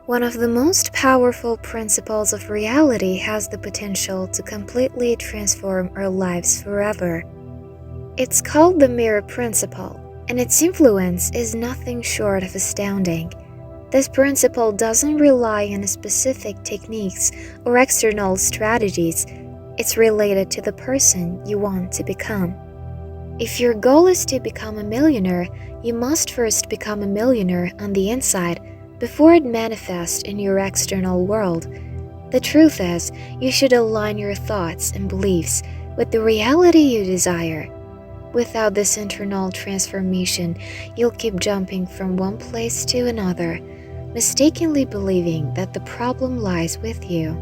One of the most powerful principles of reality has the potential to completely transform our lives forever. It's called the mirror principle, and its influence is nothing short of astounding. This principle doesn't rely on specific techniques or external strategies. It's related to the person you want to become. If your goal is to become a millionaire, you must first become a millionaire on the inside before it manifests in your external world. The truth is, you should align your thoughts and beliefs with the reality you desire. Without this internal transformation, you'll keep jumping from one place to another, mistakenly believing that the problem lies with you.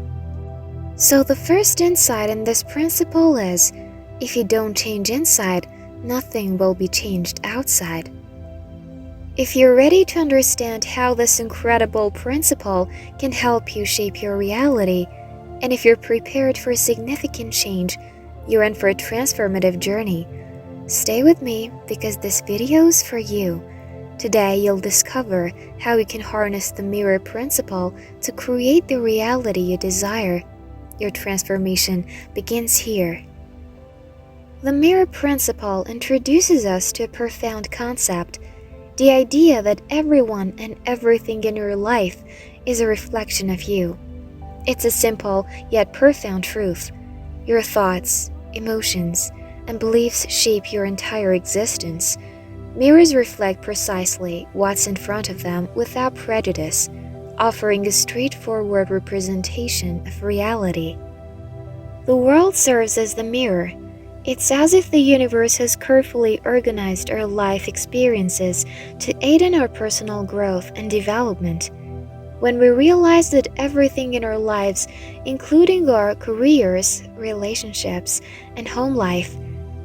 So the first insight in this principle is, if you don't change inside, nothing will be changed outside. If you're ready to understand how this incredible principle can help you shape your reality, and if you're prepared for significant change, you're in for a transformative journey. Stay with me because this video is for you. Today you'll discover how you can harness the mirror principle to create the reality you desire. Your transformation begins here. The mirror principle introduces us to a profound concept, the idea that everyone and everything in your life is a reflection of you. It's a simple yet profound truth. Your thoughts, emotions, and beliefs shape your entire existence. Mirrors reflect precisely what's in front of them without prejudice, offering a straightforward representation of reality. The world serves as the mirror. It's as if the universe has carefully organized our life experiences to aid in our personal growth and development. When we realize that everything in our lives, including our careers, relationships, and home life,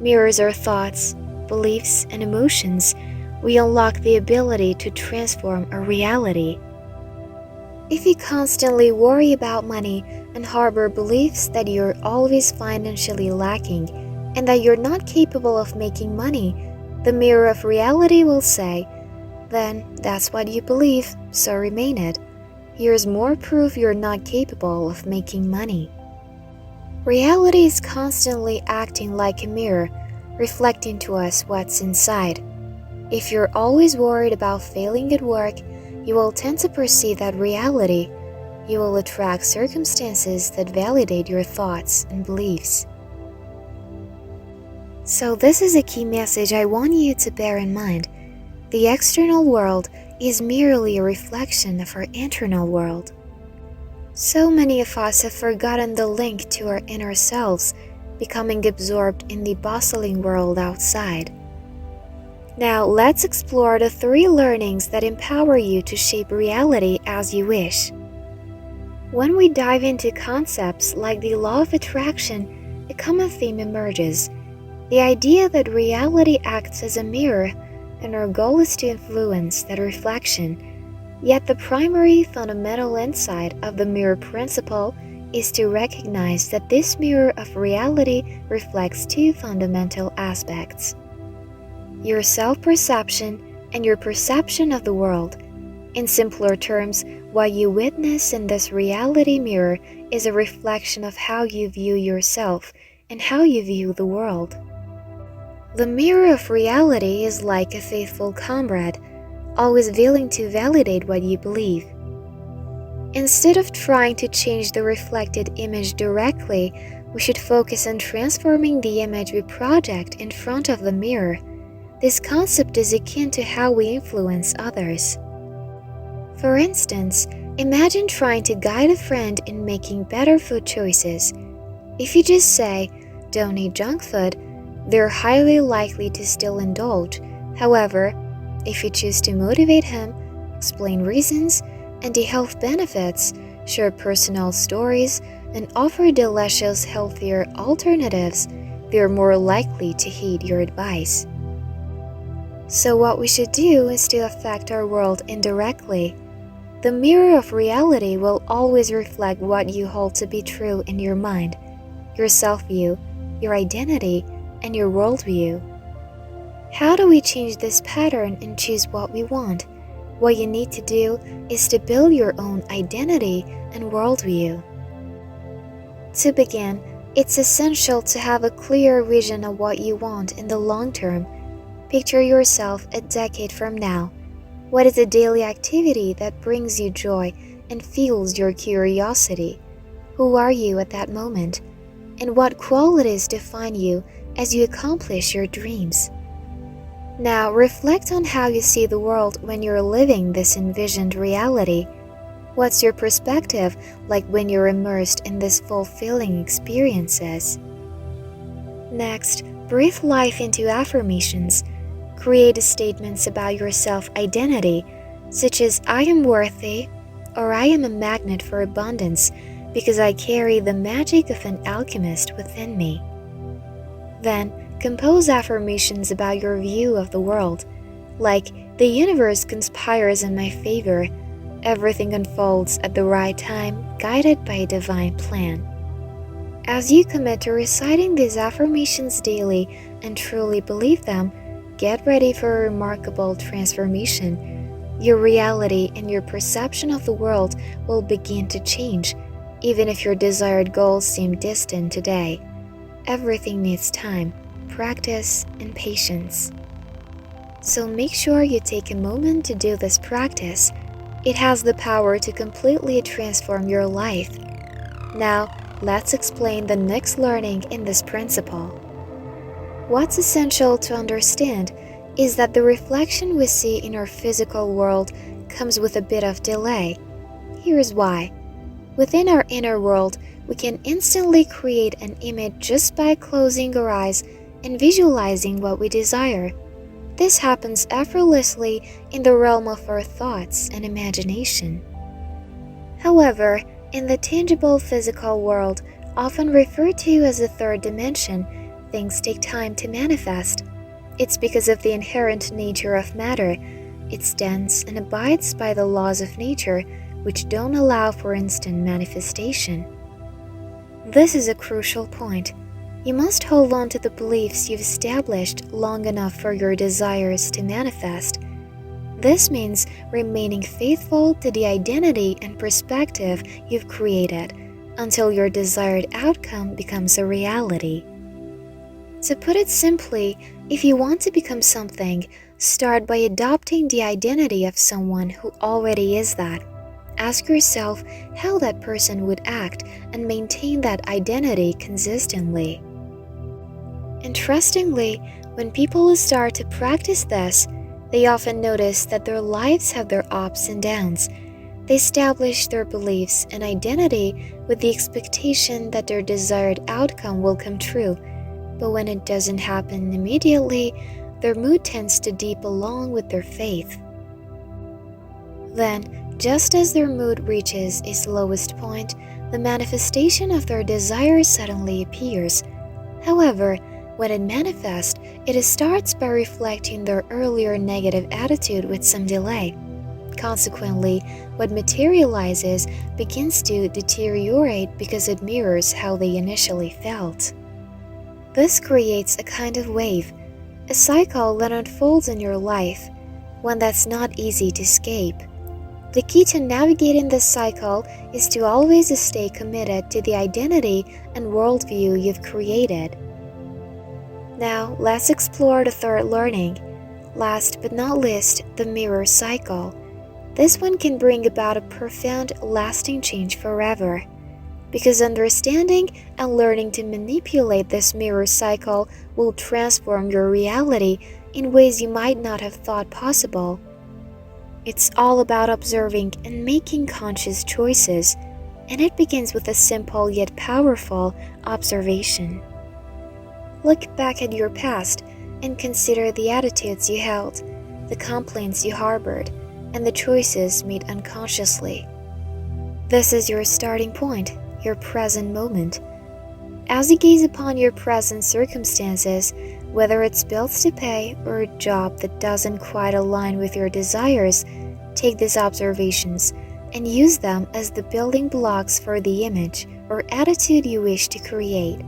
mirrors our thoughts, beliefs, and emotions, we unlock the ability to transform our reality. If you constantly worry about money and harbor beliefs that you're always financially lacking and that you're not capable of making money, the mirror of reality will say, "Then that's what you believe, so remain it. Here's more proof you're not capable of making money." Reality is constantly acting like a mirror, reflecting to us what's inside. If you're always worried about failing at work, you will tend to perceive that reality. You will attract circumstances that validate your thoughts and beliefs. So this is a key message I want you to bear in mind. The external world is merely a reflection of our internal world. So many of us have forgotten the link to our inner selves, becoming absorbed in the bustling world outside. Now let's explore the 3 learnings that empower you to shape reality as you wish. When we dive into concepts like the law of attraction, a common theme emerges. The idea that reality acts as a mirror and our goal is to influence that reflection. Yet the primary fundamental insight of the mirror principle is to recognize that this mirror of reality reflects 2 fundamental aspects: your self-perception and your perception of the world. In simpler terms, what you witness in this reality mirror is a reflection of how you view yourself and how you view the world. The mirror of reality is like a faithful comrade, always willing to validate what you believe. Instead of trying to change the reflected image directly, we should focus on transforming the image we project in front of the mirror. This concept is akin to how we influence others. For instance, imagine trying to guide a friend in making better food choices. If you just say, "Don't eat junk food," they're highly likely to still indulge. However, if you choose to motivate him, explain reasons and the health benefits, share personal stories, and offer delicious, healthier alternatives, they're more likely to heed your advice. So what we should do is to affect our world indirectly. The mirror of reality will always reflect what you hold to be true in your mind, your self-view, your identity, and your worldview. How do we change this pattern and choose what we want? What you need to do is to build your own identity and worldview. To begin, it's essential to have a clear vision of what you want in the long term. Picture yourself a decade from now. What is a daily activity that brings you joy and fuels your curiosity? Who are you at that moment? And what qualities define you as you accomplish your dreams? Now reflect on how you see the world when you're living this envisioned reality. What's your perspective like when you're immersed in these fulfilling experiences? Next, breathe life into affirmations. Create statements about your self-identity, such as I am worthy or I am a magnet for abundance because I carry the magic of an alchemist within me. Then, compose affirmations about your view of the world, like the universe conspires in my favor, everything unfolds at the right time, guided by a divine plan. As you commit to reciting these affirmations daily and truly believe them, get ready for a remarkable transformation. Your reality and your perception of the world will begin to change, even if your desired goals seem distant today. Everything needs time, practice, and patience. So make sure you take a moment to do this practice. It has the power to completely transform your life. Now, let's explain the next learning in this principle. What's essential to understand is that the reflection we see in our physical world comes with a bit of delay. Here's why. Within our inner world, we can instantly create an image just by closing our eyes and visualizing what we desire. This happens effortlessly in the realm of our thoughts and imagination. However, in the tangible physical world, often referred to as the third dimension, things take time to manifest. It's because of the inherent nature of matter. It stands and abides by the laws of nature, which don't allow for instant manifestation. This is a crucial point. You must hold on to the beliefs you've established long enough for your desires to manifest. This means remaining faithful to the identity and perspective you've created until your desired outcome becomes a reality. To put it simply, if you want to become something, start by adopting the identity of someone who already is that. Ask yourself how that person would act and maintain that identity consistently. Interestingly, when people start to practice this, they often notice that their lives have their ups and downs. They establish their beliefs and identity with the expectation that their desired outcome will come true, but when it doesn't happen immediately, their mood tends to deepen along with their faith. Then, just as their mood reaches its lowest point, the manifestation of their desire suddenly appears. However, when it manifests, it starts by reflecting their earlier negative attitude with some delay. Consequently, what materializes begins to deteriorate because it mirrors how they initially felt. This creates a kind of wave, a cycle that unfolds in your life, one that's not easy to escape. The key to navigating this cycle is to always stay committed to the identity and worldview you've created. Now, let's explore the third learning. Last but not least, the mirror cycle. This one can bring about a profound, lasting change forever. Because understanding and learning to manipulate this mirror cycle will transform your reality in ways you might not have thought possible. It's all about observing and making conscious choices, and it begins with a simple yet powerful observation. Look back at your past and consider the attitudes you held, the complaints you harbored, and the choices made unconsciously. This is your starting point, your present moment. As you gaze upon your present circumstances, whether it's bills to pay or a job that doesn't quite align with your desires, take these observations and use them as the building blocks for the image or attitude you wish to create.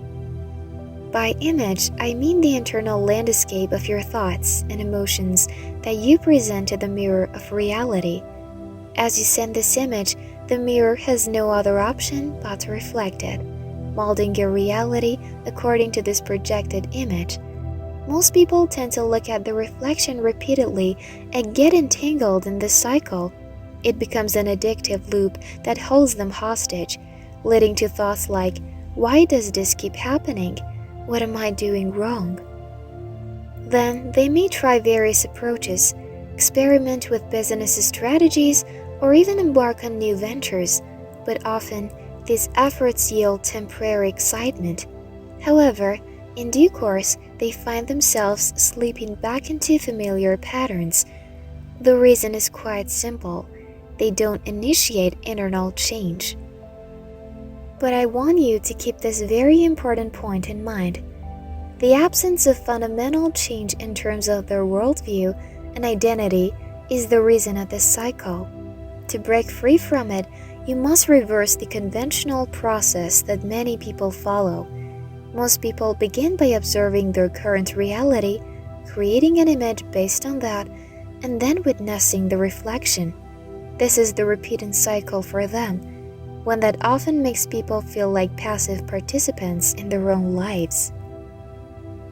By image, I mean the internal landscape of your thoughts and emotions that you present to the mirror of reality. As you send this image, the mirror has no other option but to reflect it, molding your reality according to this projected image. Most people tend to look at the reflection repeatedly and get entangled in this cycle. It becomes an addictive loop that holds them hostage, leading to thoughts like, "Why does this keep happening? What am I doing wrong?" Then they may try various approaches, experiment with business strategies, or even embark on new ventures, but often these efforts yield temporary excitement. However, in due course, they find themselves slipping back into familiar patterns. The reason is quite simple: they don't initiate internal change. But I want you to keep this very important point in mind. The absence of fundamental change in terms of their worldview and identity is the reason of this cycle. To break free from it, you must reverse the conventional process that many people follow. Most people begin by observing their current reality, creating an image based on that, and then witnessing the reflection. This is the repeating cycle for them, one that often makes people feel like passive participants in their own lives.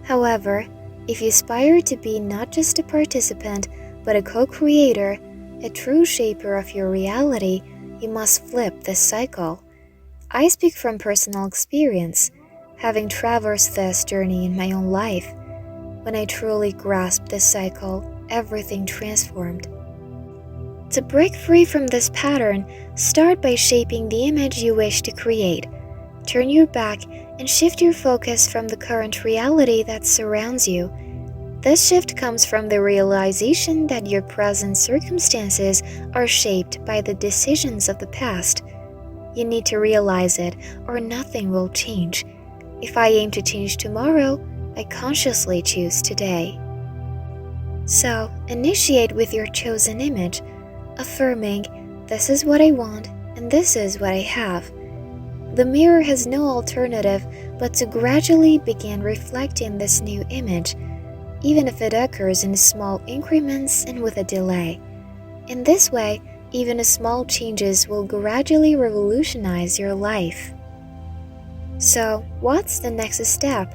However, if you aspire to be not just a participant, but a co-creator, a true shaper of your reality, you must flip this cycle. I speak from personal experience, having traversed this journey in my own life. When I truly grasped this cycle, everything transformed. To break free from this pattern, start by shaping the image you wish to create. Turn your back and shift your focus from the current reality that surrounds you. This shift comes from the realization that your present circumstances are shaped by the decisions of the past. You need to realize it, or nothing will change. If I aim to change tomorrow, I consciously choose today. So, initiate with your chosen image, affirming, "This is what I want, and this is what I have." The mirror has no alternative but to gradually begin reflecting this new image, even if it occurs in small increments and with a delay. In this way, even small changes will gradually revolutionize your life. So, what's the next step?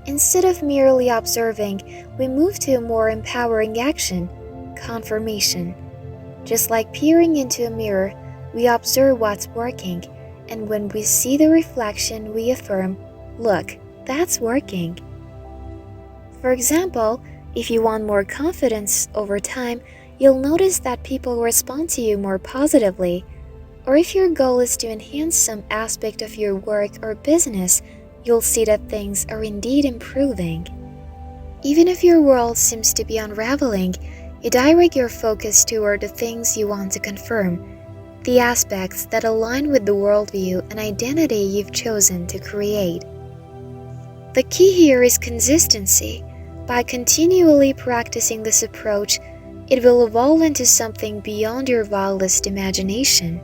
Instead of merely observing, we move to a more empowering action: confirmation. Just like peering into a mirror, we observe what's working, and when we see the reflection, we affirm, "Look, that's working." For example, if you want more confidence over time, you'll notice that people respond to you more positively. Or if your goal is to enhance some aspect of your work or business, you'll see that things are indeed improving. Even if your world seems to be unraveling, you direct your focus toward the things you want to confirm, the aspects that align with the worldview and identity you've chosen to create. The key here is consistency. By continually practicing this approach, it will evolve into something beyond your wildest imagination.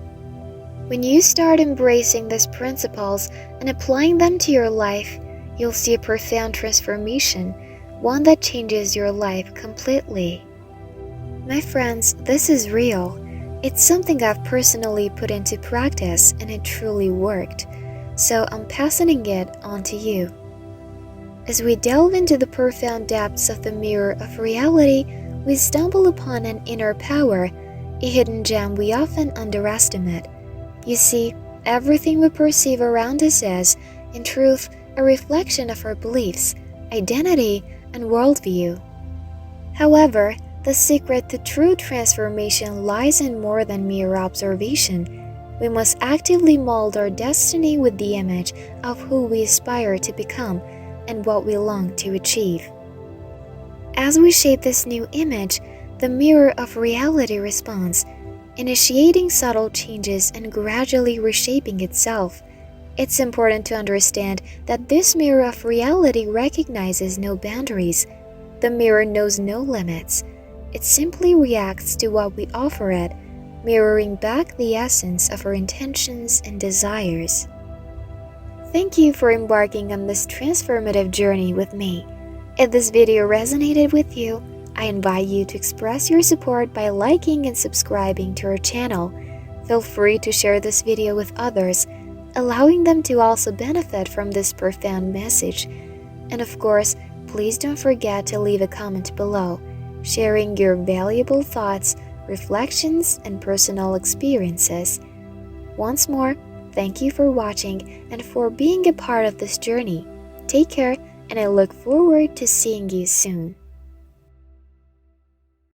When you start embracing these principles and applying them to your life, you'll see a profound transformation, one that changes your life completely. My friends, this is real. It's something I've personally put into practice, and it truly worked. So I'm passing it on to you. As we delve into the profound depths of the mirror of reality, we stumble upon an inner power, a hidden gem we often underestimate. You see, everything we perceive around us is, in truth, a reflection of our beliefs, identity, and worldview. However, the secret to true transformation lies in more than mere observation. We must actively mold our destiny with the image of who we aspire to become and what we long to achieve. As we shape this new image, the mirror of reality responds, initiating subtle changes and gradually reshaping itself. It's important to understand that this mirror of reality recognizes no boundaries. The mirror knows no limits. It simply reacts to what we offer it, mirroring back the essence of our intentions and desires. Thank you for embarking on this transformative journey with me. If this video resonated with you, I invite you to express your support by liking and subscribing to our channel. Feel free to share this video with others, allowing them to also benefit from this profound message. And of course, please don't forget to leave a comment below, sharing your valuable thoughts, reflections, and personal experiences. Once more, thank you for watching and for being a part of this journey. Take care, and I look forward to seeing you soon.